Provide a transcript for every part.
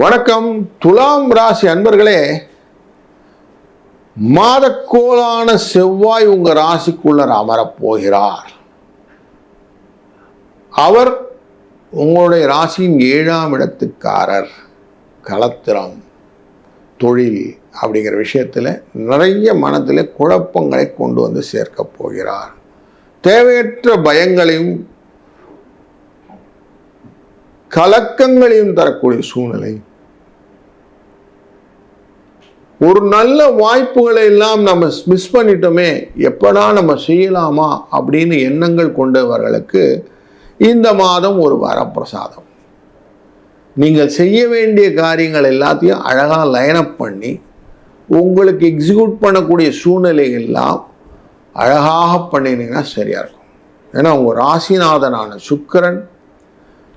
வணக்கம் துலாம் ராசி அன்பர்களே, மாதக்கோளான செவ்வாய் உங்க ராசிக்குள்ள அமரப் போகிறார். அவர் உங்களுடைய ராசியின் 7ஆம் இடத்துக்காரர். களத்திரம், தொழில் அப்படிங்கிற விஷயத்தில் நிறைய மனத்தில் குழப்பங்களை கொண்டு வந்து சேர்க்க போகிறார். தேவையற்ற பயங்களையும் கலக்கங்களையும் தரக்கூடிய சூழ்நிலை. ஒரு நல்ல வாய்ப்புகளை எல்லாம் நம்ம மிஸ் பண்ணிட்டோமே, எப்படா நம்ம செய்யலாமா அப்படின்னு எண்ணங்கள் கொண்டவர்களுக்கு இந்த மாதம் ஒரு வரப்பிரசாதம். நீங்கள் செய்ய வேண்டிய காரியங்கள் எல்லாத்தையும் அழகாக லைனப் பண்ணி உங்களுக்கு எக்ஸிக்யூட் பண்ணக்கூடிய சூழ்நிலைகள் எல்லாம் அழகாக பண்ணினீங்கன்னா சரியாக இருக்கும். ஏன்னா உங்கள் ராசிநாதனான சுக்கிரன்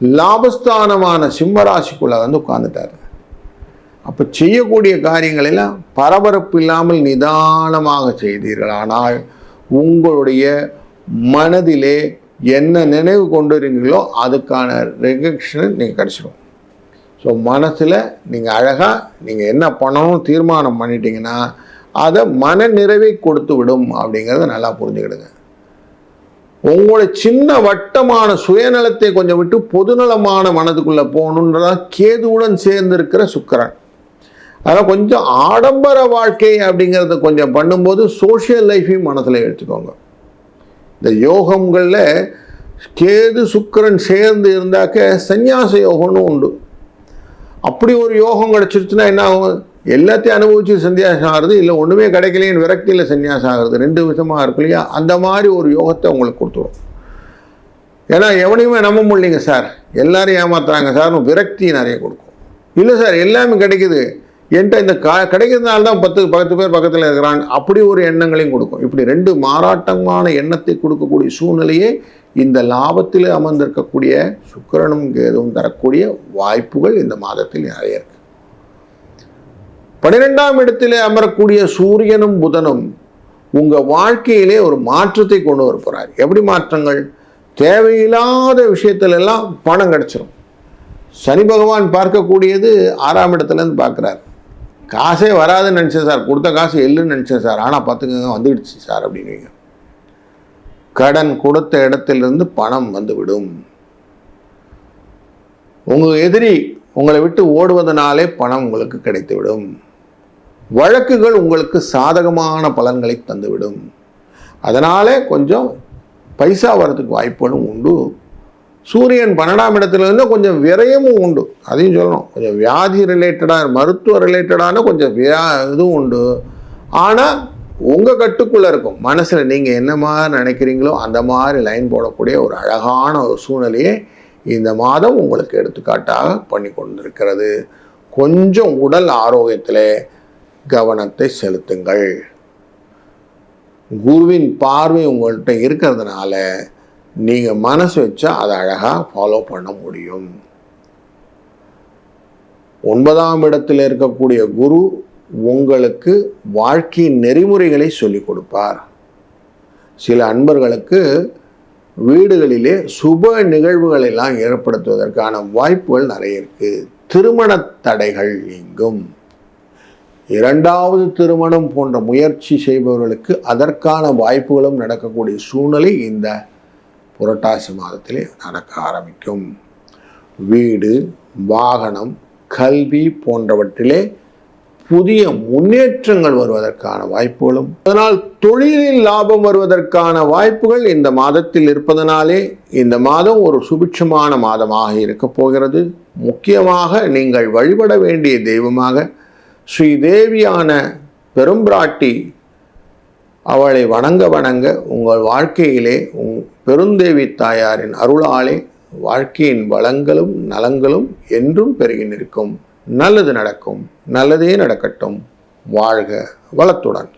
லாபஸ்தானமான சிம்ம ராசிக்குள்ள வந்து உட்கார்ந்துட்டாரு. அப்போ செய்யக்கூடிய காரியங்கள் எல்லாம் பரபரப்பு இல்லாமல் நிதானமாக செய்தீர்களானால் உங்களுடைய மனதிலே என்ன நினைவு கொண்டுறீங்களோ அதுக்கான ரெகக்ஷன் நீங்கள் கிடச்சிடும். ஸோ மனசில் நீங்கள் அழகாக நீங்கள் என்ன பண்ணணும் தீர்மானம் பண்ணிட்டீங்கன்னா அதை மன நிறைவை கொடுத்து விடும் அப்படிங்கிறத நல்லா புரிஞ்சுக்கிடுங்க. உங்களுடைய சின்ன வட்டமான சுயநலத்தை கொஞ்சம் விட்டு பொதுநலமான மனதுக்குள்ளே போகணுன்றதான் கேதுவுடன் சேர்ந்து இருக்கிற சுக்கிரன். அதனால் கொஞ்சம் ஆடம்பர வாழ்க்கை அப்படிங்கிறத கொஞ்சம் பண்ணும்போது சோஷியல் லைஃபையும் மனசில் எடுத்துக்கோங்க. இந்த யோகங்களில் கேது சுக்கிரன் சேர்ந்து இருந்தாக்க சந்நியாச யோகம்னு உண்டு. அப்படி ஒரு யோகம் கிடச்சிருச்சுன்னா என்ன ஆகும்? எல்லாத்தையும் அனுபவிச்சு சன்னியாசம் ஆகுறது, இல்லை ஒன்றுமே கிடைக்கலைன்னு விரக்தியில் சன்னியாசம் ஆகுறது, 2 விதமாக இருக்கு இல்லையா? அந்த மாதிரி ஒரு யோகத்தை உங்களுக்கு கொடுத்துரும். ஏன்னா எவனையுமே நம்ப முடியலைங்க சார், எல்லாரும் ஏமாத்துறாங்க சார், விரக்தி நிறைய கொடுக்கும். இல்லை சார் எல்லாமே கிடைக்குது, என்கிட்ட இந்த கிடைக்கிறதுனால தான் 10 பேர் பக்கத்தில் இருக்கிறான், அப்படி ஒரு எண்ணங்களையும் கொடுக்கும். இப்படி 2 மாறாட்டமான எண்ணத்தை கொடுக்கக்கூடிய சூழ்நிலையே இந்த லாபத்தில் அமர்ந்திருக்கக்கூடிய சுக்கிரனும் கேதுவும் தரக்கூடிய வாய்ப்புகள் இந்த மாதத்தில் நிறைய இருக்கு. 12ஆம் இடத்திலே அமரக்கூடிய சூரியனும் புதனும் உங்க வாழ்க்கையிலே ஒரு மாற்றத்தை கொண்டு வர போறார். எப்படி மாற்றங்கள்? தேவையில்லாத விஷயத்துல எல்லாம் பணம் கிடைச்சிடும். சனி பகவான் பார்க்கக்கூடியது 6ஆம் இடத்துல இருந்து பார்க்கிறார். காசே வராதுன்னு நினைச்சேன் சார், கொடுத்த காசு எள்ளுன்னு நினைச்சேன் சார், ஆனா பார்த்துக்கங்க வந்துடுச்சு சார் அப்படின்னுவீங்க. கடன் கொடுத்த இடத்திலிருந்து பணம் வந்துவிடும். உங்க எதிரி உங்களை விட்டு ஓடுவதனாலே பணம் உங்களுக்கு கிடைத்துவிடும். வழக்குகள் உங்களுக்கு சாதகமான பலன்களை தந்துவிடும். அதனால கொஞ்சம் பைசா வர்றதுக்கு வாய்ப்புகளும் உண்டு. சூரியன் 12ஆம் இடத்துல இருந்து கொஞ்சம் விரயமும் உண்டு, அதையும் சொல்லணும். கொஞ்சம் வியாதி ரிலேட்டடாக மருத்துவ ரிலேட்டடான கொஞ்சம் இதுவும் உண்டு. ஆனால் உங்கள் கட்டுக்குள்ளே இருக்கும். மனசில் நீங்கள் என்ன மாதிரி நினைக்கிறீங்களோ அந்த மாதிரி லைன் போடக்கூடிய ஒரு அழகான ஒரு சூழ்நிலையை இந்த மாதம் உங்களுக்கு எடுத்துக்காட்டாக பண்ணி கொண்டிருக்கிறது. கொஞ்சம் உடல் ஆரோக்கியத்தில் கவனத்தை செலுத்துங்கள். குருவின் பார்வை உங்கள்கிட்ட இருக்கிறதுனால நீங்கள் மனசு வச்சா அதை அழகாக ஃபாலோ பண்ண முடியும். 9ஆம் இடத்தில் இருக்கக்கூடிய குரு உங்களுக்கு வாழ்க்கையின் நெறிமுறைகளை சொல்லிக் கொடுப்பார். சில அன்பர்களுக்கு வீடுகளிலே சுப நிகழ்வுகள் எல்லாம் ஏற்படுத்துவதற்கான வாய்ப்புகள் நிறைய இருக்கு. திருமண தடைகள் நீங்கும். 2வது திருமணம் போன்ற முயற்சி செய்பவர்களுக்கு அதற்கான வாய்ப்புகளும் நடக்கக்கூடிய சூழ்நிலை இந்த புரட்டாசி மாதத்திலே நடக்க ஆரம்பிக்கும். வீடு, வாகனம், கல்வி போன்றவற்றிலே புதிய முன்னேற்றங்கள் வருவதற்கான வாய்ப்புகளும், அதனால் தொழிலில் லாபம் வருவதற்கான வாய்ப்புகள் இந்த மாதத்தில் இருப்பதனாலே இந்த மாதம் ஒரு சுபிட்சமான மாதமாக இருக்க போகிறது. முக்கியமாக நீங்கள் வழிபட வேண்டிய தெய்வமாக ஸ்ரீதேவியான பெரும்பிராட்டி, அவளை வணங்க வணங்க உங்கள் வாழ்க்கையிலே பெருந்தேவி தாயாரின் அருளாலே வாழ்க்கையின் வளங்களும் நலங்களும் என்றும் பெருகி நிற்கும். நல்லது நடக்கும். நல்லதே நடக்கட்டும். வாழ்க வளத்துடன்.